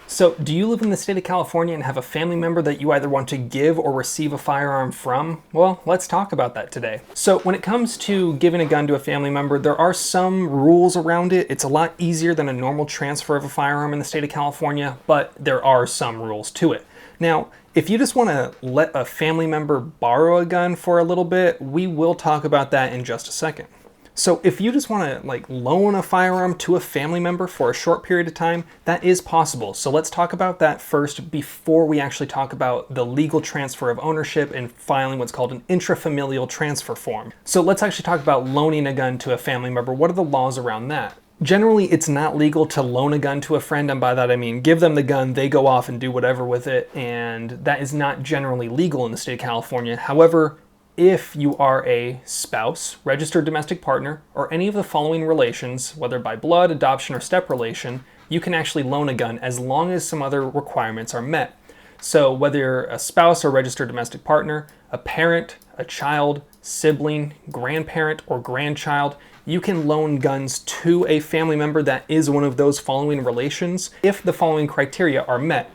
So, do you live in the state of California and have a family member that you either want to give or receive a firearm from? Well, let's talk about that today. So, when it comes to giving a gun to a family member, there are some rules around it. It's a lot easier than a normal transfer of a firearm in the state of California, but there are some rules to it. Now, if you just want to let a family member borrow a gun for a little bit, we will talk about that in just a second. So if you just want to loan a firearm to a family member for a short period of time, that is possible. So let's talk about that first before we actually talk about the legal transfer of ownership and filing what's called an intra-familial transfer form. So let's actually talk about loaning a gun to a family member. What are the laws around that? Generally, it's not legal to loan a gun to a friend, and by that I mean give them the gun, they go off and do whatever with it, and that is not generally legal in the state of California. However, if you are a spouse, registered domestic partner, or any of the following relations, whether by blood, adoption, or step relation, you can actually loan a gun as long as some other requirements are met. So whether you're a spouse or registered domestic partner, a parent, a child, sibling, grandparent, or grandchild, you can loan guns to a family member that is one of those following relations if the following criteria are met.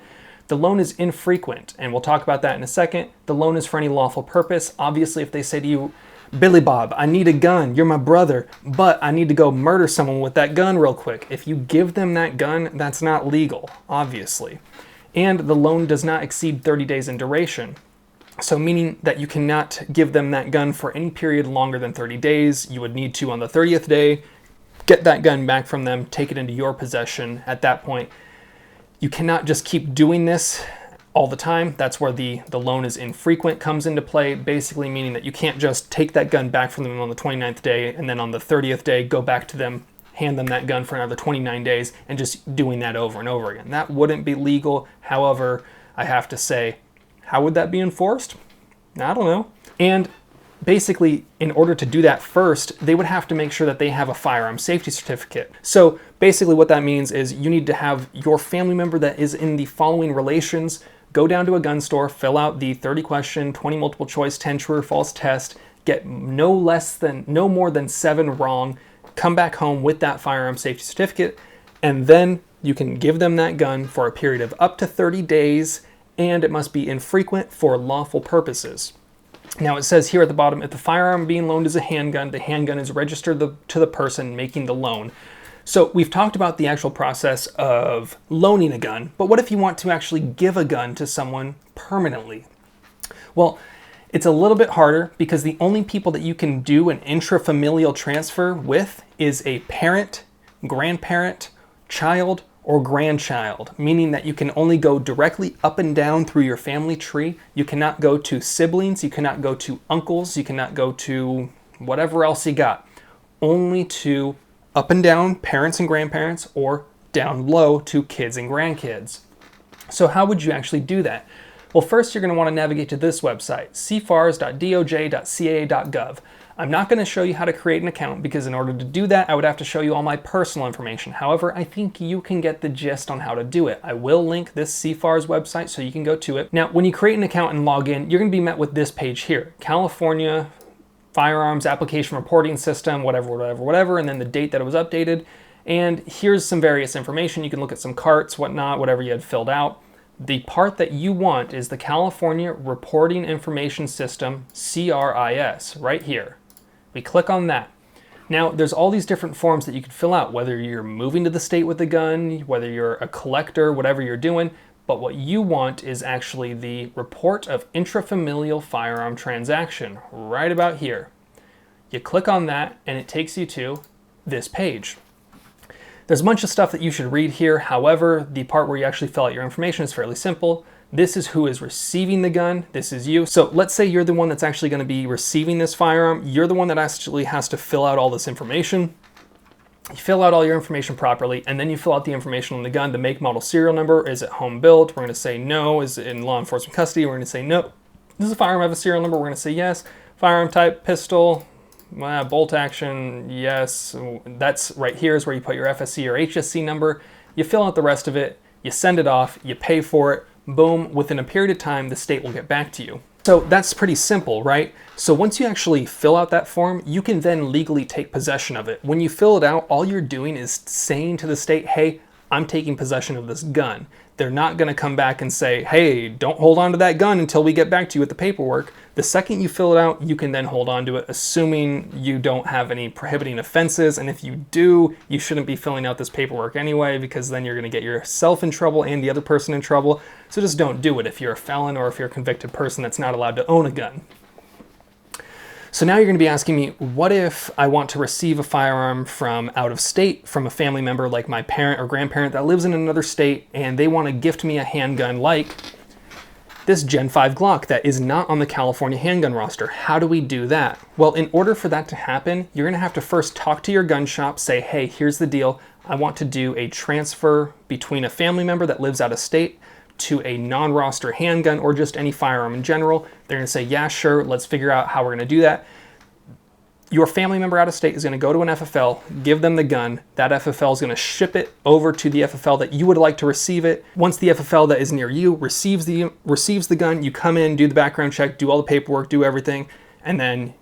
The loan is infrequent, and we'll talk about that in a second. The loan is for any lawful purpose. Obviously, if they say to you, Billy Bob, I need a gun, you're my brother, but I need to go murder someone with that gun real quick. If you give them that gun, that's not legal, obviously. And the loan does not exceed 30 days in duration. So meaning that you cannot give them that gun for any period longer than 30 days. You would need to, on the 30th day, get that gun back from them, take it into your possession at that point. You cannot just keep doing this all the time. That's where the loan is infrequent comes into play, basically meaning that you can't just take that gun back from them on the 29th day and then on the 30th day go back to them, hand them that gun for another 29 days and just doing that over and over again. That wouldn't be legal. However, I have to say, how would that be enforced? I don't know. And basically, in order to do that first, they would have to make sure that they have a firearm safety certificate. So basically what that means is you need to have your family member that is in the following relations go down to a gun store, fill out the 30 question, 20 multiple choice, 10 true or false test, get no more than 7 wrong, come back home with that firearm safety certificate, and then you can give them that gun for a period of up to 30 days, and it must be infrequent for lawful purposes. Now it says here at the bottom, if the firearm being loaned is a handgun, the handgun is registered to the person making the loan. So we've talked about the actual process of loaning a gun, but what if you want to actually give a gun to someone permanently? Well, it's a little bit harder because the only people that you can do an intrafamilial transfer with is a parent, grandparent, child, or grandchild, meaning that you can only go directly up and down through your family tree. You cannot go to siblings, you cannot go to uncles, you cannot go to whatever else you got. Only to up and down parents and grandparents, or down low to kids and grandkids. So how would you actually do that? Well, first you're going to want to navigate to this website, cfars.doj.ca.gov. I'm not going to show you how to create an account because in order to do that, I would have to show you all my personal information. However, I think you can get the gist on how to do it. I will link this CFARS website so you can go to it. Now, when you create an account and log in, you're going to be met with this page here, California Firearms Application Reporting System, whatever, and then the date that it was updated. And here's some various information. You can look at some carts, whatnot, whatever you had filled out. The part that you want is the California Reporting Information System, CRIS, right here. We click on that. Now, there's all these different forms that you can fill out, whether you're moving to the state with a gun, whether you're a collector, whatever you're doing, but what you want is actually the Report of Intrafamilial Firearm Transaction, right about here. You click on that, and it takes you to this page. There's a bunch of stuff that you should read here. However, the part where you actually fill out your information is fairly simple. This is who is receiving the gun. This is you. So let's say you're the one that's actually going to be receiving this firearm. You're the one that actually has to fill out all this information. You fill out all your information properly, and then you fill out the information on the gun, the make, model, serial number. Is it home built? We're going to say no. Is it in law enforcement custody? We're going to say no. Does the firearm have a serial number? We're going to say yes. Firearm type, pistol, bolt action, yes. That's right here is where you put your FSC or HSC number. You fill out the rest of it. You send it off. You pay for it. Boom, within a period of time, the state will get back to you. So that's pretty simple, right? So once you actually fill out that form, you can then legally take possession of it. When you fill it out, all you're doing is saying to the state, hey, I'm taking possession of this gun. They're not going to come back and say, hey, don't hold on to that gun until we get back to you with the paperwork. The second you fill it out, you can then hold on to it, assuming you don't have any prohibiting offenses. And if you do, you shouldn't be filling out this paperwork anyway, because then you're going to get yourself in trouble and the other person in trouble. So just don't do it if you're a felon or if you're a convicted person that's not allowed to own a gun. So now you're going to be asking me, what if I want to receive a firearm from out of state, from a family member like my parent or grandparent that lives in another state, and they want to gift me a handgun like this Gen 5 Glock that is not on the California handgun roster? How do we do that? Well, in order for that to happen, you're going to have to first talk to your gun shop, say, hey, here's the deal. I want to do a transfer between a family member that lives out of state to a non-roster handgun or just any firearm in general. They're gonna say, yeah, sure, let's figure out how we're gonna do that. Your family member out of state is gonna go to an FFL, give them the gun. That FFL is gonna ship it over to the FFL that you would like to receive it. Once the FFL that is near you receives the gun, you come in, do the background check, do all the paperwork, do everything, and then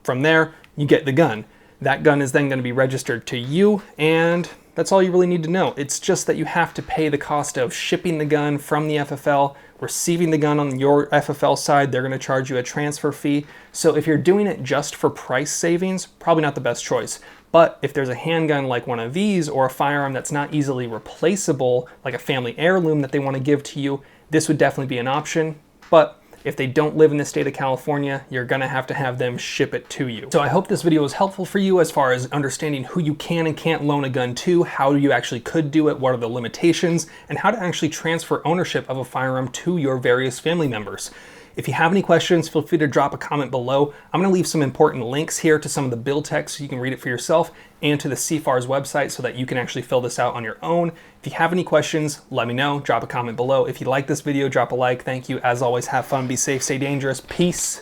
from there, you get the gun. That gun is then gonna be registered to you, and that's all you really need to know. It's just that you have to pay the cost of shipping the gun from the FFL, receiving the gun on your FFL side. They're going to charge you a transfer fee. So if you're doing it just for price savings, probably not the best choice. But if there's a handgun like one of these or a firearm that's not easily replaceable, like a family heirloom that they want to give to you, this would definitely be an option. But if they don't live in the state of California, you're gonna have to have them ship it to you. So I hope this video was helpful for you as far as understanding who you can and can't loan a gun to, how you actually could do it, what are the limitations, and how to actually transfer ownership of a firearm to your various family members. If you have any questions, feel free to drop a comment below. I'm gonna leave some important links here to some of the bill text so you can read it for yourself, and to the CFAR's website so that you can actually fill this out on your own. If you have any questions, let me know, drop a comment below. If you like this video, drop a like. Thank you. As always, have fun, be safe, stay dangerous. Peace.